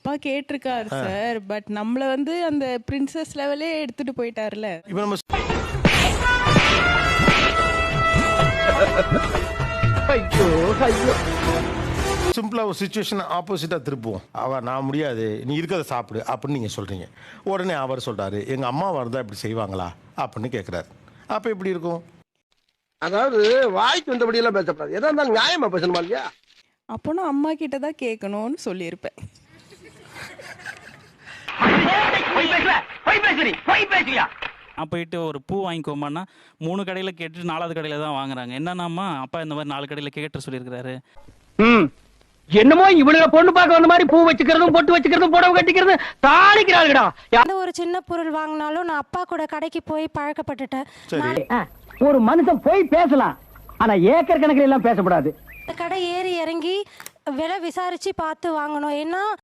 அப்பா கேட்டிருக்காரு sir. But நம்மள வந்து அந்த பிரின்சஸ் லெவலே எடுத்துட்டு போயிட்டாருல. இப்ப நம்ம சிம்பிளா ஒரு சிச்சுவேஷன் ஆப்போசிட்டா திருப்புவோம். நான் முடியாது, நீ இருக்கிறத சாப்பிடு அப்படின்னு நீங்க சொல்றீங்க. உடனே அவர் சொல்றாரு, எங்க அம்மா இருந்தா இப்படி செய்வாங்களா அப்படின்னு கேட்கிறாரு. அப்ப எப்படி இருக்கும்? அதாவது வாய்க்கு வந்தபடி எல்லாம் பேசப்படாது. எதா இருந்தாலும் நியாயமா பேசணுமா இல்லையா? அப்போ நான் அம்மா கிட்ட தான் கேட்கணும்னு சொல்லியிருப்பேன். நான் போயிட்டு ஒரு பூ வாங்கிக்கோமான்னா 3 கடையில கேட்டுட்டு 4வது கடையில தான் வாங்குறாங்க. என்னன்னாமா அப்பா இந்த மாதிரி 4 கடையில கேட்டு சொல்லியிருக்காரு. என்னமோ இவனுங்க பொண்ணு பார்க்க வந்த மாதிரி பூ வச்சுக்கிறதும் பொட்டு வச்சுக்கிறதும் புடவை கட்டிக்கிறதும் தாளிக்கிறாளுடா. எந்த ஒரு சின்ன பொருள் வாங்கினாலும் நான் அப்பா கூட கடைக்கு போய் பழக்கப்பட்டுட்டேன். ஒரு மனுஷன் போய் பேசலாம், ஆனா ஏக்கர் கணக்கில் எல்லாம் பேசக்கூடாது. கடை ஏறி இறங்கி விலை விசாரிச்சு பார்த்து வாங்கணும். ஏன்னா